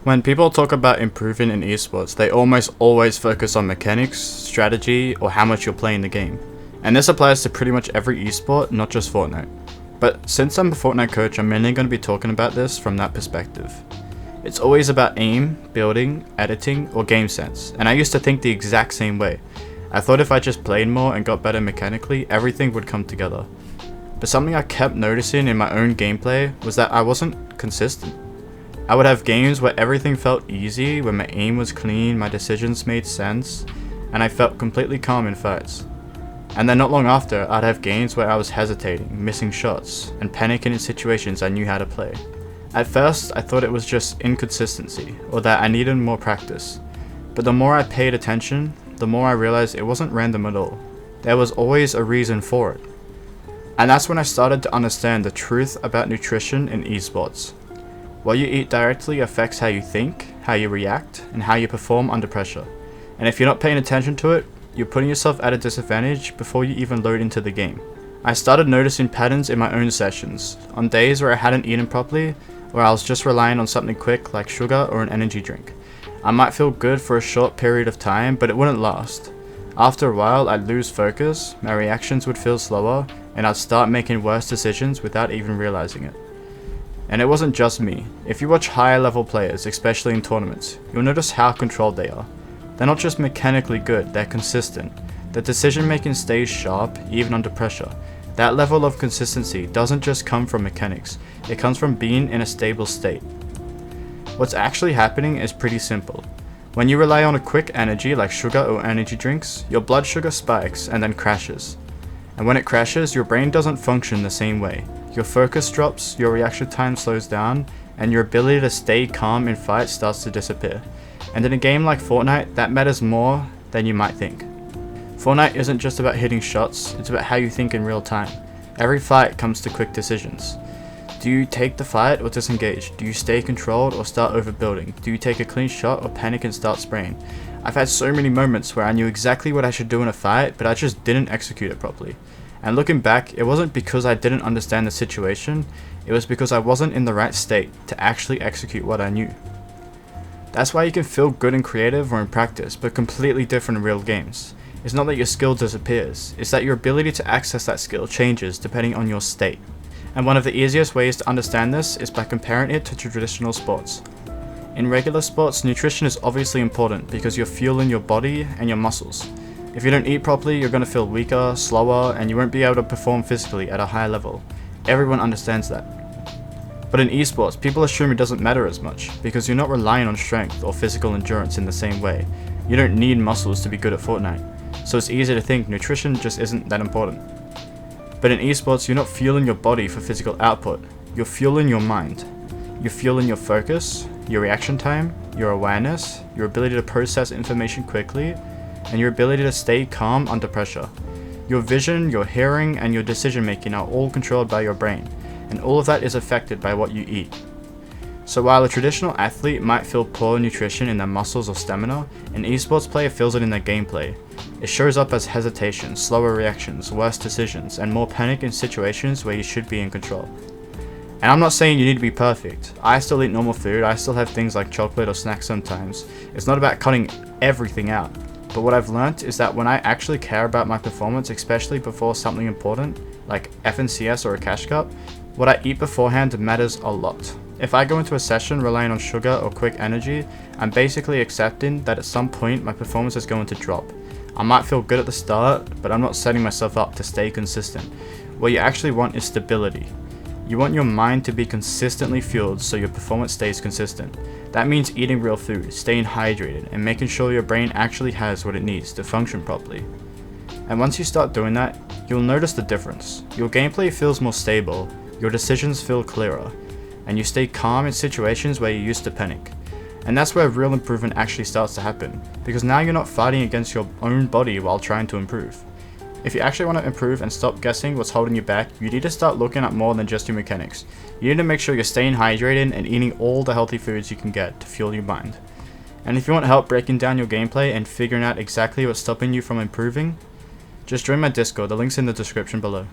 When people talk about improving in esports, they almost always focus on mechanics, strategy, or how much you're playing the game. And this applies to pretty much every esport, not just Fortnite. But since I'm a Fortnite coach, I'm mainly going to be talking about this from that perspective. It's always about aim, building, editing, or game sense, and I used to think the exact same way. I thought if I just played more and got better mechanically, everything would come together. But something I kept noticing in my own gameplay was that I wasn't consistent. I would have games where everything felt easy, where my aim was clean, my decisions made sense, and I felt completely calm in fights. And then not long after, I'd have games where I was hesitating, missing shots, and panicking in situations I knew how to play. At first, I thought it was just inconsistency, or that I needed more practice. But the more I paid attention, the more I realized it wasn't random at all. There was always a reason for it. And that's when I started to understand the truth about nutrition in esports. What you eat directly affects how you think, how you react, and how you perform under pressure. And if you're not paying attention to it, you're putting yourself at a disadvantage before you even load into the game. I started noticing patterns in my own sessions, on days where I hadn't eaten properly, or I was just relying on something quick like sugar or an energy drink. I might feel good for a short period of time, but it wouldn't last. After a while, I'd lose focus, my reactions would feel slower, and I'd start making worse decisions without even realizing it. And it wasn't just me. If you watch higher level players, especially in tournaments, you'll notice how controlled they are. They're not just mechanically good, they're consistent. Their decision making stays sharp, even under pressure. That level of consistency doesn't just come from mechanics, it comes from being in a stable state. What's actually happening is pretty simple. When you rely on a quick energy like sugar or energy drinks, your blood sugar spikes and then crashes. And when it crashes, your brain doesn't function the same way. Your focus drops, your reaction time slows down, and your ability to stay calm in fights starts to disappear. And in a game like Fortnite, that matters more than you might think. Fortnite isn't just about hitting shots, it's about how you think in real time. Every fight comes to quick decisions. Do you take the fight or disengage? Do you stay controlled or start overbuilding? Do you take a clean shot or panic and start spraying? I've had so many moments where I knew exactly what I should do in a fight, but I just didn't execute it properly. And looking back, it wasn't because I didn't understand the situation, it was because I wasn't in the right state to actually execute what I knew. That's why you can feel good in creative or in practice, but completely different in real games. It's not that your skill disappears, it's that your ability to access that skill changes depending on your state. And one of the easiest ways to understand this is by comparing it to traditional sports. In regular sports, nutrition is obviously important because you're fueling your body and your muscles. If you don't eat properly, you're going to feel weaker, slower, and you won't be able to perform physically at a high level. Everyone understands that. But in esports, people assume it doesn't matter as much, because you're not relying on strength or physical endurance in the same way. You don't need muscles to be good at Fortnite, so it's easy to think nutrition just isn't that important. But in esports, you're not fueling your body for physical output, you're fueling your mind. You're fueling your focus, your reaction time, your awareness, your ability to process information quickly, and your ability to stay calm under pressure. Your vision, your hearing, and your decision making are all controlled by your brain, and all of that is affected by what you eat. So while a traditional athlete might feel poor nutrition in their muscles or stamina, an esports player feels it in their gameplay. It shows up as hesitation, slower reactions, worse decisions, and more panic in situations where you should be in control. And I'm not saying you need to be perfect. I still eat normal food, I still have things like chocolate or snacks sometimes. It's not about cutting everything out. But what I've learnt is that when I actually care about my performance, especially before something important, like FNCS or a cash cup, what I eat beforehand matters a lot. If I go into a session relying on sugar or quick energy, I'm basically accepting that at some point my performance is going to drop. I might feel good at the start, but I'm not setting myself up to stay consistent. What you actually want is stability. You want your mind to be consistently fueled so your performance stays consistent. That means eating real food, staying hydrated, and making sure your brain actually has what it needs to function properly. And once you start doing that, you'll notice the difference. Your gameplay feels more stable, your decisions feel clearer, and you stay calm in situations where you used to panic. And that's where real improvement actually starts to happen, because now you're not fighting against your own body while trying to improve. If you actually want to improve and stop guessing what's holding you back, you need to start looking at more than just your mechanics. You need to make sure you're staying hydrated and eating all the healthy foods you can get to fuel your mind. And if you want help breaking down your gameplay and figuring out exactly what's stopping you from improving, just join my Discord, the link's in the description below.